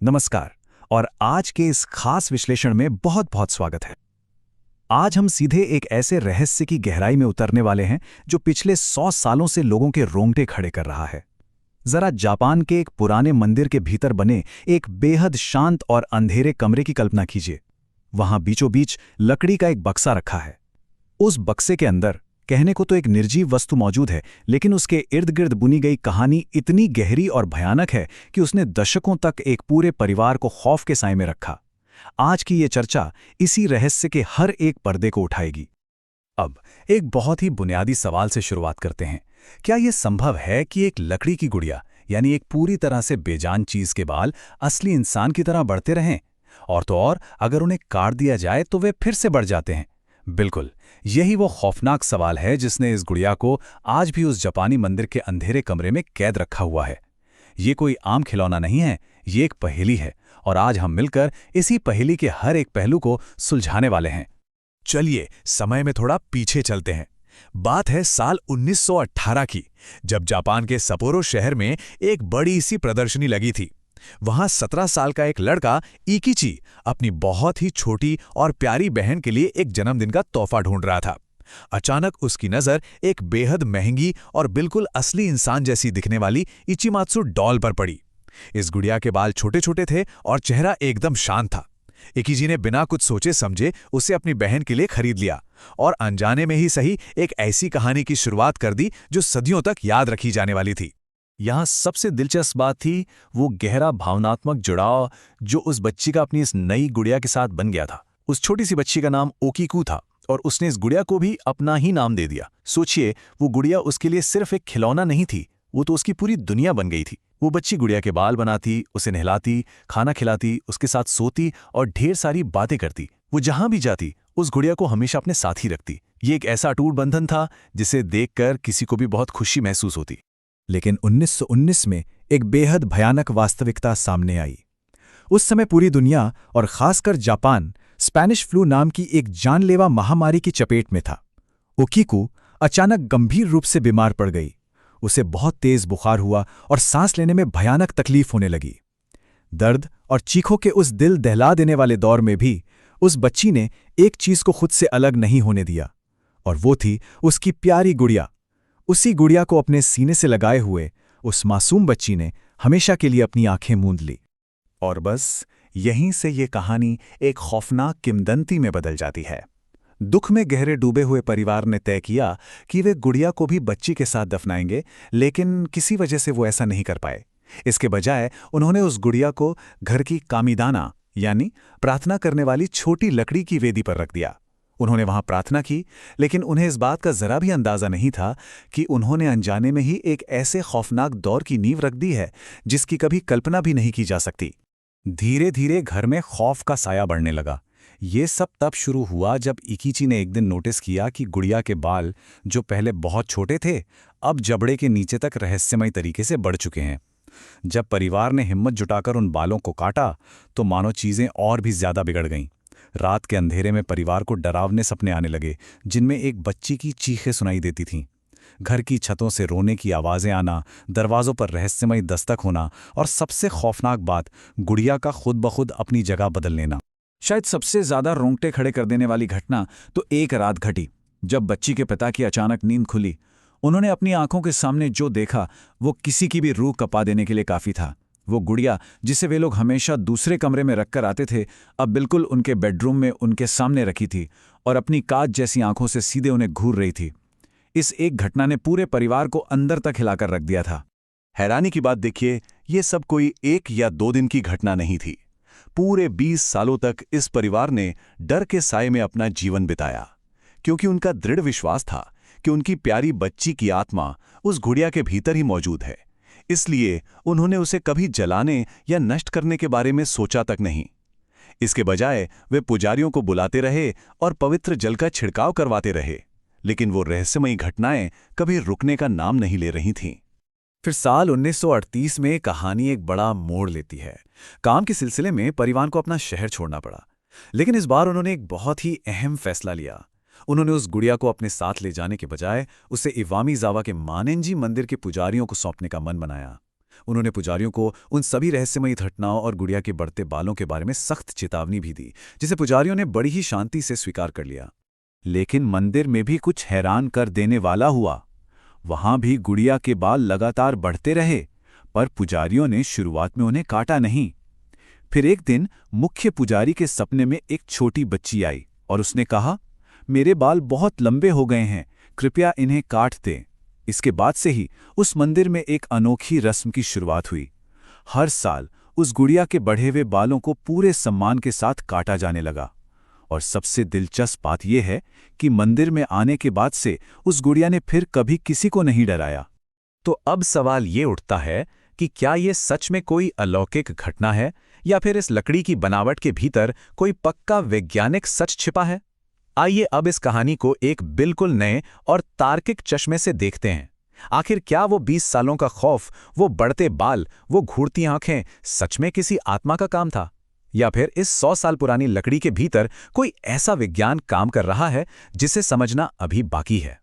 नमस्कार। और आज के इस खास विश्लेषण में बहुत बहुत स्वागत है। आज हम सीधे एक ऐसे रहस्य की गहराई में उतरने वाले हैं जो पिछले 100 सालों से लोगों के रोंगटे खड़े कर रहा है। जरा जापान के एक पुराने मंदिर के भीतर बने एक बेहद शांत और अंधेरे कमरे की कल्पना कीजिए। वहां बीचों बीच लकड़ी का एक बक्सा रखा है। उस बक्से के अंदर कहने को तो एक निर्जीव वस्तु मौजूद है, लेकिन उसके इर्द गिर्द बुनी गई कहानी इतनी गहरी और भयानक है कि उसने दशकों तक एक पूरे परिवार को खौफ के साए में रखा। आज की ये चर्चा इसी रहस्य के हर एक पर्दे को उठाएगी। अब एक बहुत ही बुनियादी सवाल से शुरुआत करते हैं। क्या यह संभव है कि एक लकड़ी की गुड़िया, यानी एक पूरी तरह से बेजान चीज के बाल असली इंसान की तरह बढ़ते रहें? और तो और, अगर उन्हें काट दिया जाए तो वे फिर से बढ़ जाते हैं। बिल्कुल, यही वो खौफनाक सवाल है जिसने इस गुड़िया को आज भी उस जापानी मंदिर के अंधेरे कमरे में कैद रखा हुआ है। ये कोई आम खिलौना नहीं है, ये एक पहेली है, और आज हम मिलकर इसी पहेली के हर एक पहलू को सुलझाने वाले हैं। चलिए समय में थोड़ा पीछे चलते हैं। बात है साल 1918 की, जब जापान के सपोरो शहर में एक बड़ी सी प्रदर्शनी लगी थी। वहां 17 साल का एक लड़का इकिची अपनी बहुत ही छोटी और प्यारी बहन के लिए एक जन्मदिन का तोहफा ढूंढ रहा था। अचानक उसकी नजर एक बेहद महंगी और बिल्कुल असली इंसान जैसी दिखने वाली इचिमात्सु डॉल पर पड़ी। इस गुड़िया के बाल छोटे छोटे थे और चेहरा एकदम शांत था। इकिची ने बिना कुछ सोचे समझे उसे अपनी बहन के लिए खरीद लिया, और अनजाने में ही सही एक ऐसी कहानी की शुरुआत कर दी जो सदियों तक याद रखी जाने वाली थी। यहाँ सबसे दिलचस्प बात थी वो गहरा भावनात्मक जुड़ाव जो उस बच्ची का अपनी इस नई गुड़िया के साथ बन गया था। उस छोटी सी बच्ची का नाम ओकीकू था, और उसने इस गुड़िया को भी अपना ही नाम दे दिया। सोचिए, वो गुड़िया उसके लिए सिर्फ एक खिलौना नहीं थी, वो तो उसकी पूरी दुनिया बन गई थी। वो बच्ची गुड़िया के बाल बनाती, उसे नहलाती, खाना खिलाती, उसके साथ सोती और ढेर सारी बातें करती। वो जहां भी जाती उस गुड़िया को हमेशा अपने साथ ही रखती। ये एक ऐसा अटूट बंधन था जिसे देखकर किसी को भी बहुत खुशी महसूस होती। लेकिन 1919 में एक बेहद भयानक वास्तविकता सामने आई। उस समय पूरी दुनिया और खासकर जापान स्पेनिश फ्लू नाम की एक जानलेवा महामारी की चपेट में था। ओकीकू अचानक गंभीर रूप से बीमार पड़ गई। उसे बहुत तेज बुखार हुआ और सांस लेने में भयानक तकलीफ होने लगी। दर्द और चीखों के उस दिल दहला देने वाले दौर में भी उस बच्ची ने एक चीज को खुद से अलग नहीं होने दिया, और वो थी उसकी प्यारी गुड़िया। उसी गुड़िया को अपने सीने से लगाए हुए उस मासूम बच्ची ने हमेशा के लिए अपनी आंखें मूंद ली। और बस यहीं से ये कहानी एक खौफनाक किंवदंती में बदल जाती है। दुख में गहरे डूबे हुए परिवार ने तय किया कि वे गुड़िया को भी बच्ची के साथ दफनाएंगे, लेकिन किसी वजह से वो ऐसा नहीं कर पाए। इसके बजाय उन्होंने उस गुड़िया को घर की कामिदाना, यानी प्रार्थना करने वाली छोटी लकड़ी की वेदी पर रख दिया। उन्होंने वहां प्रार्थना की, लेकिन उन्हें इस बात का जरा भी अंदाजा नहीं था कि उन्होंने अनजाने में ही एक ऐसे खौफनाक दौर की नींव रख दी है जिसकी कभी कल्पना भी नहीं की जा सकती। धीरे धीरे घर में खौफ का साया बढ़ने लगा। ये सब तब शुरू हुआ जब इकिची ने एक दिन नोटिस किया कि गुड़िया के बाल, जो पहले बहुत छोटे थे, अब जबड़े के नीचे तक रहस्यमय तरीके से बढ़ चुके हैं। जब परिवार ने हिम्मत जुटाकर उन बालों को काटा तो मानो चीजें और भी ज्यादा बिगड़ गईं। रात के अंधेरे में परिवार को डरावने सपने आने लगे, जिनमें एक बच्ची की चीखें सुनाई देती थीं। घर की छतों से रोने की आवाजें आना, दरवाजों पर रहस्यमय दस्तक होना, और सबसे खौफनाक बात, गुड़िया का खुद ब खुद अपनी जगह बदल लेना। शायद सबसे ज्यादा रोंगटे खड़े कर देने वाली घटना तो एक रात घटी जब बच्ची के पिता की अचानक नींद खुली। उन्होंने अपनी आंखों के सामने जो देखा वो किसी की भी रूह कपा देने के लिए काफी था। वो गुड़िया, जिसे वे लोग हमेशा दूसरे कमरे में रखकर आते थे, अब बिल्कुल उनके बेडरूम में उनके सामने रखी थी और अपनी कांच जैसी आंखों से सीधे उन्हें घूर रही थी। इस एक घटना ने पूरे परिवार को अंदर तक हिलाकर रख दिया था। हैरानी की बात देखिए, ये सब कोई 1 या 2 दिन की घटना नहीं थी। पूरे 20 सालों तक इस परिवार ने डर के साए में अपना जीवन बिताया, क्योंकि उनका दृढ़ विश्वास था कि उनकी प्यारी बच्ची की आत्मा उस गुड़िया के भीतर ही मौजूद है। इसलिए उन्होंने उसे कभी जलाने या नष्ट करने के बारे में सोचा तक नहीं। इसके बजाय वे पुजारियों को बुलाते रहे और पवित्र जल का छिड़काव करवाते रहे, लेकिन वो रहस्यमयी घटनाएं कभी रुकने का नाम नहीं ले रही थीं। फिर साल 1938 में कहानी एक बड़ा मोड़ लेती है। काम के सिलसिले में परिवार को अपना शहर छोड़ना पड़ा, लेकिन इस बार उन्होंने एक बहुत ही अहम फैसला लिया। उन्होंने उस गुड़िया को अपने साथ ले जाने के बजाय उसे इवामी जावा के मानेंजी मंदिर के पुजारियों को सौंपने का मन बनाया। उन्होंने पुजारियों को उन सभी रहस्यमयी घटनाओं और गुड़िया के बढ़ते बालों के बारे में सख्त चेतावनी भी दी, जिसे पुजारियों ने बड़ी ही शांति से स्वीकार कर लिया। लेकिन मंदिर में भी कुछ हैरान कर देने वाला हुआ। वहां भी गुड़िया के बाल लगातार बढ़ते रहे, पर पुजारियों ने शुरुआत में उन्हें काटा नहीं। फिर एक दिन मुख्य पुजारी के सपने में एक छोटी बच्ची आई और उसने कहा, मेरे बाल बहुत लंबे हो गए हैं, कृपया इन्हें काट दें। इसके बाद से ही उस मंदिर में एक अनोखी रस्म की शुरुआत हुई। हर साल उस गुड़िया के बढ़े हुए बालों को पूरे सम्मान के साथ काटा जाने लगा। और सबसे दिलचस्प बात यह है कि मंदिर में आने के बाद से उस गुड़िया ने फिर कभी किसी को नहीं डराया। तो अब सवाल ये उठता है कि क्या ये सच में कोई अलौकिक घटना है, या फिर इस लकड़ी की बनावट के भीतर कोई पक्का वैज्ञानिक सच छिपा है? आइए अब इस कहानी को एक बिल्कुल नए और तार्किक चश्मे से देखते हैं। आखिर क्या वो 20 सालों का खौफ, वो बढ़ते बाल, वो घूरती आंखें सच में किसी आत्मा का काम था, या फिर इस 100 साल पुरानी लकड़ी के भीतर कोई ऐसा विज्ञान काम कर रहा है जिसे समझना अभी बाकी है?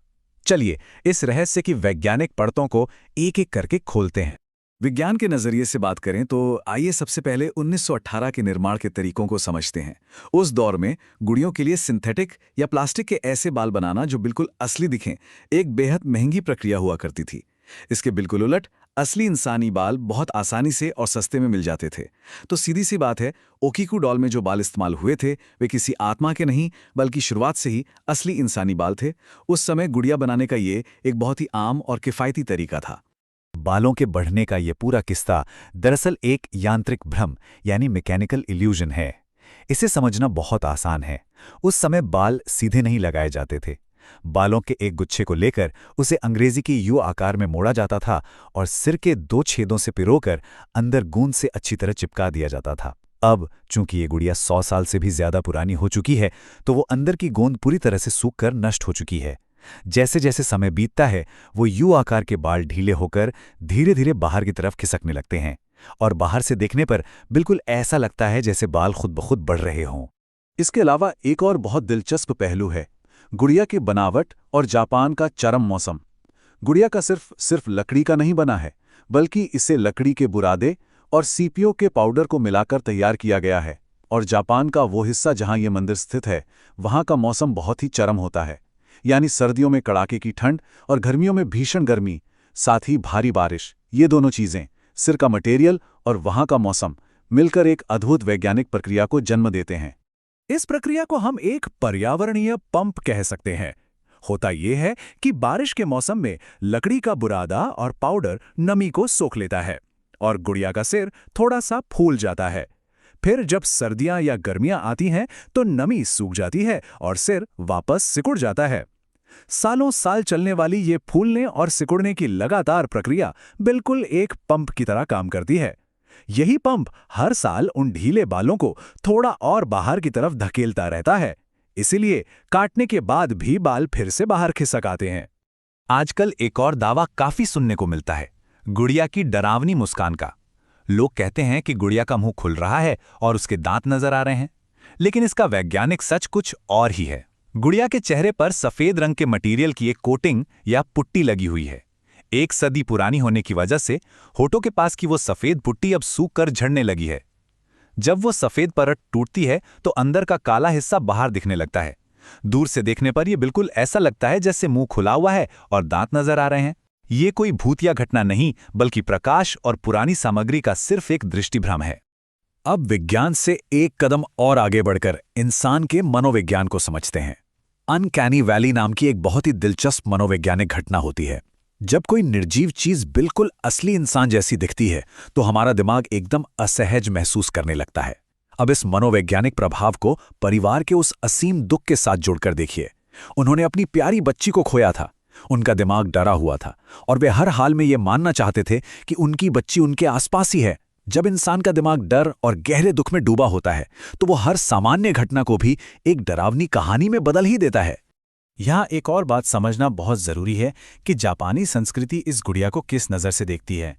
चलिए इस रहस्य की वैज्ञानिक परतों को एक-एक करके खोलते हैं। विज्ञान के नजरिए से बात करें तो आइए सबसे पहले 1918 के निर्माण के तरीकों को समझते हैं। उस दौर में गुड़ियों के लिए सिंथेटिक या प्लास्टिक के ऐसे बाल बनाना जो बिल्कुल असली दिखें, एक बेहद महंगी प्रक्रिया हुआ करती थी। इसके बिल्कुल उलट असली इंसानी बाल बहुत आसानी से और सस्ते में मिल जाते थे। तो सीधी सी बात है, ओकीकू डॉल में जो बाल इस्तेमाल हुए थे वे किसी आत्मा के नहीं, बल्कि शुरुआत से ही असली इंसानी बाल थे। उस समय गुड़िया बनाने का ये एक बहुत ही आम और किफ़ायती तरीका था। बालों के बढ़ने का ये पूरा किस्सा दरअसल एक यांत्रिक भ्रम यानी मैकेनिकल इल्यूजन है। इसे समझना बहुत आसान है। उस समय बाल सीधे नहीं लगाए जाते थे। बालों के एक गुच्छे को लेकर उसे अंग्रेजी की यू आकार में मोड़ा जाता था और सिर के 2 छेदों से पिरोकर अंदर गूंद से अच्छी तरह चिपका दिया जाता था। अब चूंकि ये गुड़िया 100 साल से भी ज्यादा पुरानी हो चुकी है, तो वो अंदर की गोंद पूरी तरह से सूख कर नष्ट हो चुकी है। जैसे जैसे समय बीतता है, वो यू आकार के बाल ढीले होकर धीरे धीरे बाहर की तरफ खिसकने लगते हैं और बाहर से देखने पर बिल्कुल ऐसा लगता है जैसे बाल खुद ब खुद बढ़ रहे हों। इसके अलावा एक और बहुत दिलचस्प पहलू है गुड़िया की बनावट और जापान का चरम मौसम। गुड़िया का सिर्फ लकड़ी का नहीं बना है, बल्कि इसे लकड़ी के बुरादे और सीपियों के पाउडर को मिलाकर तैयार किया गया है। और जापान का वो हिस्सा जहां ये मंदिर स्थित है, वहां का मौसम बहुत ही चरम होता है। यानी सर्दियों में कड़ाके की ठंड और गर्मियों में भीषण गर्मी, साथ ही भारी बारिश, ये दोनों चीजें, सिर का मटेरियल और वहां का मौसम मिलकर एक अद्भुत वैज्ञानिक प्रक्रिया को जन्म देते हैं। इस प्रक्रिया को हम एक पर्यावरणीय पंप कह सकते हैं। होता यह है कि बारिश के मौसम में लकड़ी का बुरादा और पाउडर नमी को सोख लेता है और गुड़िया का सिर थोड़ा सा फूल जाता है। फिर जब सर्दियां या गर्मियां आती हैं तो नमी सूख जाती है और सिर वापस सिकुड़ जाता है। सालों साल चलने वाली ये फूलने और सिकुड़ने की लगातार प्रक्रिया बिल्कुल एक पंप की तरह काम करती है। यही पंप हर साल उन ढीले बालों को थोड़ा और बाहर की तरफ धकेलता रहता है। इसीलिए काटने के बाद भी बाल फिर से बाहर खिसक आते हैं। आजकल एक और दावा काफी सुनने को मिलता है, गुड़िया की डरावनी मुस्कान का। लोग कहते हैं कि गुड़िया का मुंह खुल रहा है और उसके दांत नजर आ रहे हैं, लेकिन इसका वैज्ञानिक सच कुछ और ही है। गुड़िया के चेहरे पर सफेद रंग के मटेरियल की एक कोटिंग या पुट्टी लगी हुई है। 1 सदी पुरानी होने की वजह से होठों के पास की वो सफेद पुट्टी अब सूख कर झड़ने लगी है। जब वो सफेद परत टूटती है तो अंदर का काला हिस्सा बाहर दिखने लगता है। दूर से देखने पर यह बिल्कुल ऐसा लगता है जैसे मुंह खुला हुआ है और दांत नजर आ रहे हैं। ये कोई भूतिया घटना नहीं, बल्कि प्रकाश और पुरानी सामग्री का सिर्फ एक दृष्टिभ्रम है। अब विज्ञान से एक कदम और आगे बढ़कर इंसान के मनोविज्ञान को समझते हैं। अनकैनी वैली नाम की एक बहुत ही दिलचस्प मनोवैज्ञानिक घटना होती है। जब कोई निर्जीव चीज बिल्कुल असली इंसान जैसी दिखती है तो हमारा दिमाग एकदम असहज महसूस करने लगता है। अब इस मनोवैज्ञानिक प्रभाव को परिवार के उस असीम दुख के साथ जोड़कर देखिए। उन्होंने अपनी प्यारी बच्ची को खोया था। उनका दिमाग डरा हुआ था और वे हर हाल में ये मानना चाहते थे कि उनकी बच्ची उनके आसपास ही है। जब इंसान का दिमाग डर और गहरे दुख में डूबा होता है तो वो हर सामान्य घटना को भी एक डरावनी कहानी में बदल ही देता है। यहाँ एक और बात समझना बहुत जरूरी है कि जापानी संस्कृति इस गुड़िया को किस नज़र से देखती है।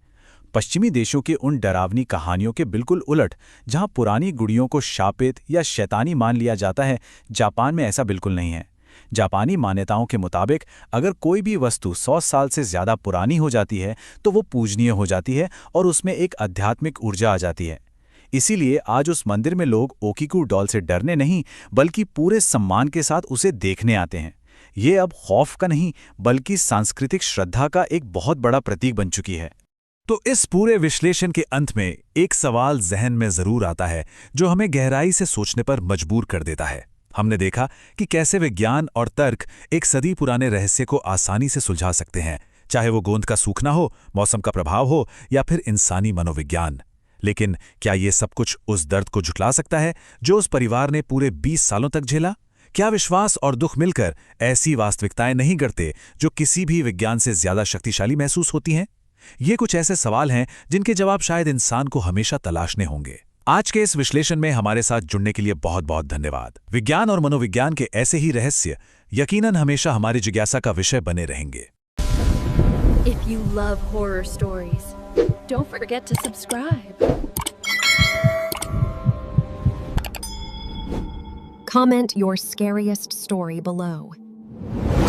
पश्चिमी देशों के उन डरावनी कहानियों के बिल्कुल उलट, जहाँ पुरानी गुड़ियों को शापित या शैतानी मान लिया जाता है, जापान में ऐसा बिल्कुल नहीं है। जापानी मान्यताओं के मुताबिक अगर कोई भी वस्तु 100 साल से ज्यादा पुरानी हो जाती है तो वो पूजनीय हो जाती है और उसमें एक आध्यात्मिक ऊर्जा आ जाती है। इसीलिए आज उस मंदिर में लोग ओकीकू डॉल से डरने नहीं बल्कि पूरे सम्मान के साथ उसे देखने आते हैं। ये अब खौफ का नहीं बल्कि सांस्कृतिक श्रद्धा का एक बहुत बड़ा प्रतीक बन चुकी है। तो इस पूरे विश्लेषण के अंत में एक सवाल जहन में जरूर आता है जो हमें गहराई से सोचने पर मजबूर कर देता है। हमने देखा कि कैसे विज्ञान और तर्क एक सदी पुराने रहस्य को आसानी से सुलझा सकते हैं, चाहे वो गोंद का सूखना हो, मौसम का प्रभाव हो या फिर इंसानी मनोविज्ञान। लेकिन क्या ये सब कुछ उस दर्द को झुठला सकता है जो उस परिवार ने पूरे 20 सालों तक झेला? क्या विश्वास और दुख मिलकर ऐसी वास्तविकताएं नहीं गढ़ते जो किसी भी विज्ञान से ज्यादा शक्तिशाली महसूस होती हैं? ये कुछ ऐसे सवाल हैं जिनके जवाब शायद इंसान को हमेशा तलाशने होंगे। आज के इस विश्लेषण में हमारे साथ जुड़ने के लिए बहुत बहुत धन्यवाद। विज्ञान और मनोविज्ञान के ऐसे ही रहस्य यकीनन हमेशा हमारी जिज्ञासा का विषय बने रहेंगे। If you love horror stories, don't forget to subscribe. Comment your scariest story below.